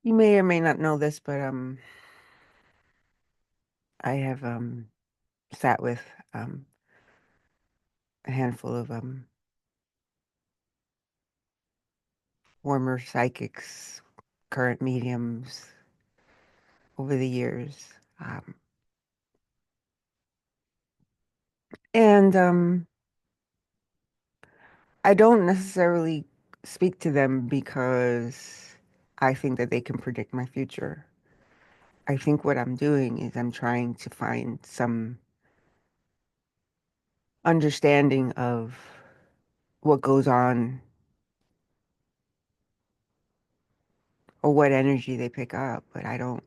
You may or may not know this, but I have sat with um a handful of former psychics, current mediums over the years. And I don't necessarily speak to them because I think that they can predict my future. I think what I'm doing is I'm trying to find some understanding of what goes on or what energy they pick up, but I don't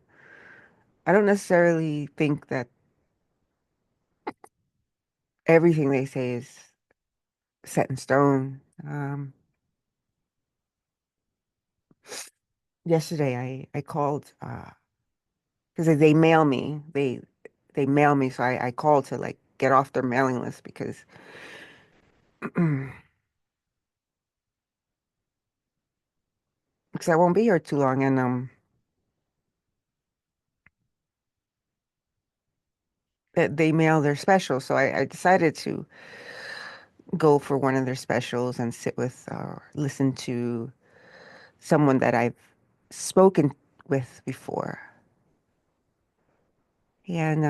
necessarily think that everything they say is set in stone. Yesterday I called because they mail me. They mail me, so I called to like get off their mailing list because because I won't be here too long, and they mail their specials. So I decided to go for one of their specials and sit with or listen to someone that I've spoken with before. And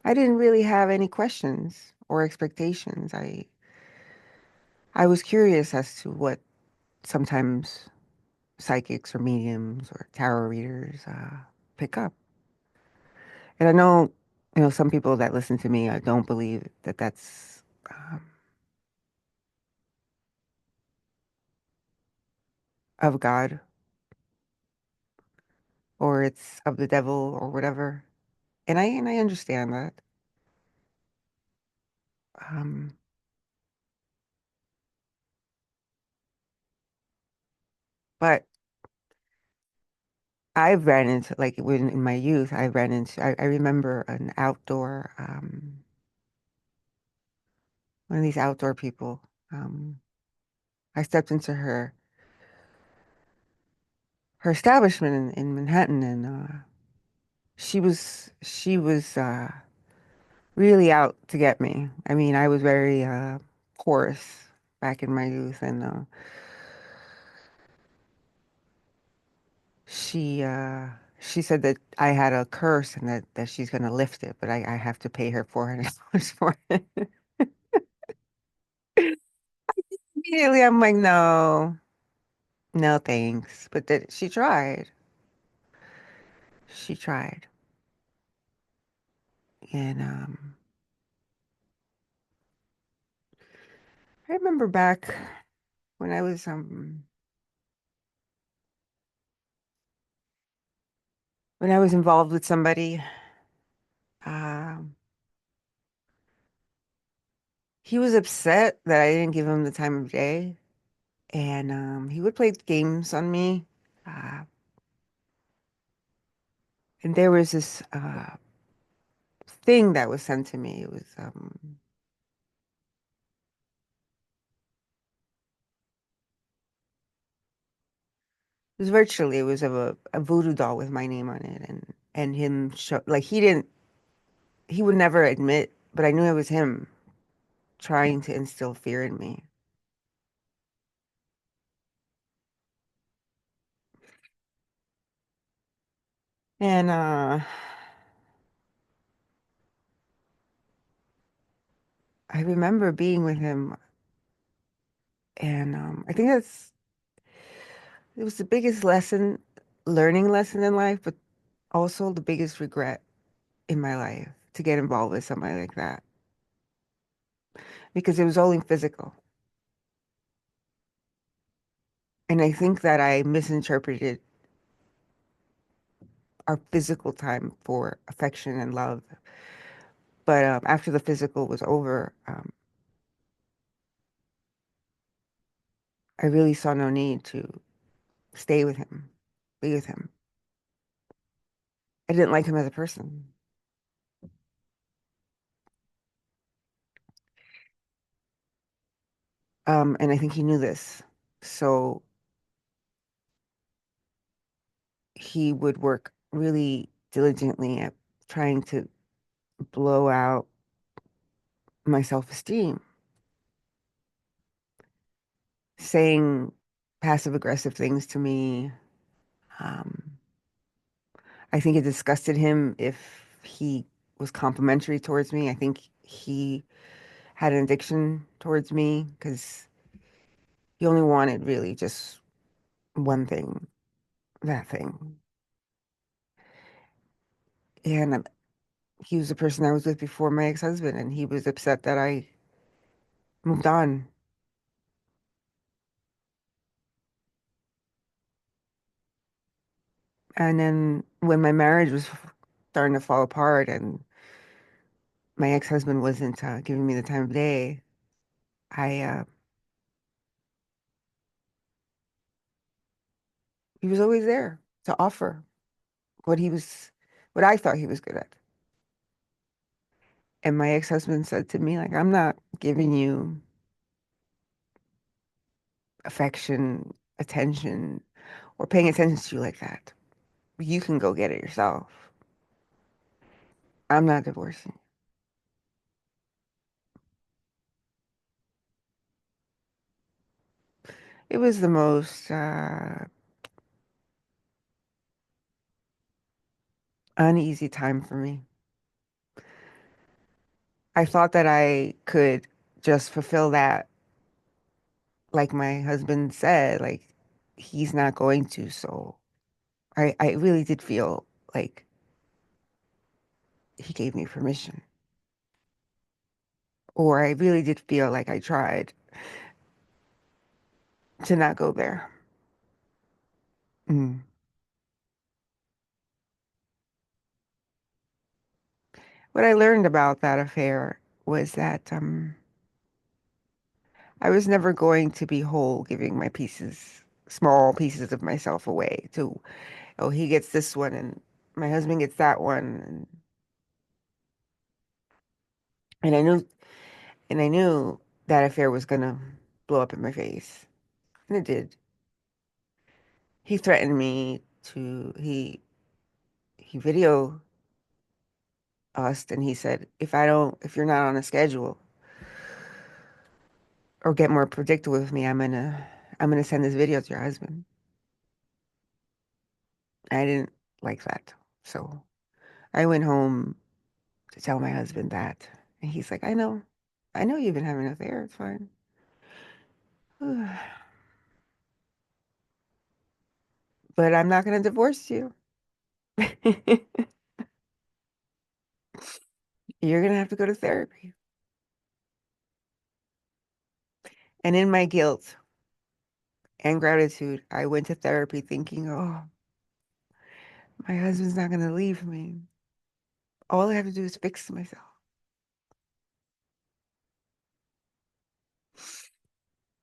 I didn't really have any questions or expectations. I was curious as to what sometimes psychics or mediums or tarot readers pick up. And I know, some people that listen to me don't believe that that's of God or it's of the devil or whatever. And I understand that. Um, but I've ran into like when in my youth, I remember an outdoor one of these outdoor people. Um, I stepped into her establishment in Manhattan, and she was really out to get me. I mean, I was very porous back in my youth, and she uh, she said that I had a curse and that she's gonna lift it, but I have to pay her $400 for it. Immediately, I'm like, no, no, thanks. But that she tried. She tried, and I remember back when I was involved with somebody. Um, he was upset that I didn't give him the time of day, and he would play games on me. Uh, and there was this thing that was sent to me. It was of a voodoo doll with my name on it, and him like he would never admit, but I knew it was him trying to instill fear in me. And I remember being with him, and I think it was the biggest learning lesson in life, but also the biggest regret in my life to get involved with somebody like that because it was only physical. And I think that I misinterpreted our physical time for affection and love. But after the physical was over, I really saw no need to stay with him, be with him. I didn't like him as a person. And I think he knew this. So he would work really diligently at trying to blow out my self-esteem, saying passive aggressive things to me. Um, I think it disgusted him if he was complimentary towards me. I think he had an addiction towards me because he only wanted really just one thing, that thing. And he was the person I was with before my ex-husband, and he was upset that I moved on. And then when my marriage was starting to fall apart and my ex-husband wasn't giving me the time of day, I he was always there to offer what he was, what I thought he was good at. And my ex-husband said to me, like, I'm not giving you affection, attention, or paying attention to you like that. You can go get it yourself. I'm not divorcing. It was the most uneasy time for me. I thought that I could just fulfill that, like my husband said, like he's not going to. So I really did feel like he gave me permission, or I really did feel like I tried to not go there. Mm. What I learned about that affair was that I was never going to be whole giving my pieces, small pieces of myself away to, oh, he gets this one and my husband gets that one. And I knew, and I knew that affair was gonna blow up in my face. And it did. He threatened me to, he video us and he said, if you're not on a schedule or get more predictable with me, I'm gonna send this video to your husband. I didn't like that. So I went home to tell my husband that. And he's like, I know you've been having an affair. It's fine. But I'm not going to divorce you. You're going to have to go to therapy. And in my guilt and gratitude, I went to therapy thinking, oh, my husband's not going to leave me. All I have to do is fix myself.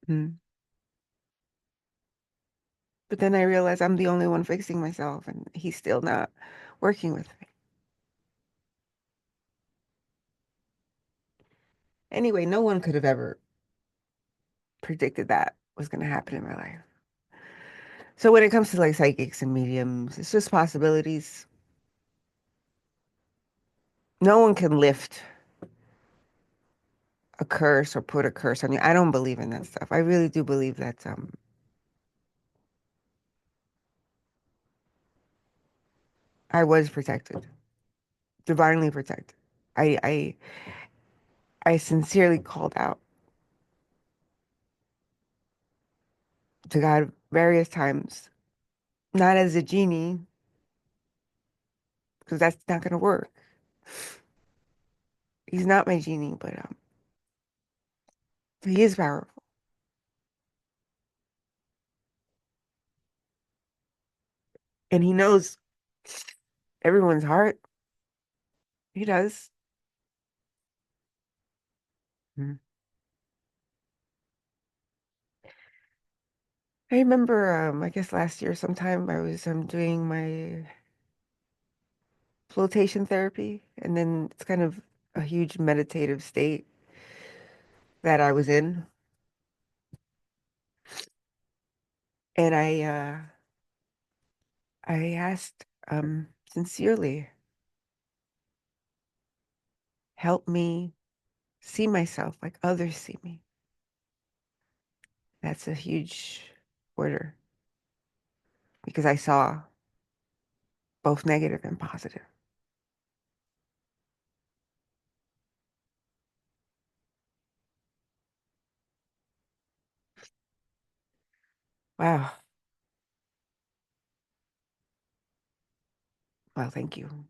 Mm. But then I realized I'm the only one fixing myself, and he's still not working with me. Anyway, no one could have ever predicted that was going to happen in my life. So when it comes to like psychics and mediums, it's just possibilities. No one can lift a curse or put a curse on you. I don't believe in that stuff. I really do believe that I was protected, divinely protected. I I I sincerely called out to God various times, not as a genie, because that's not going to work. He's not my genie, but he is powerful, and he knows everyone's heart. He does. Mhm. I remember, I guess last year sometime I was doing my flotation therapy, and then it's kind of a huge meditative state that I was in. And I asked sincerely, help me see myself like others see me. That's a huge order because I saw both negative and positive. Wow. Well, thank you.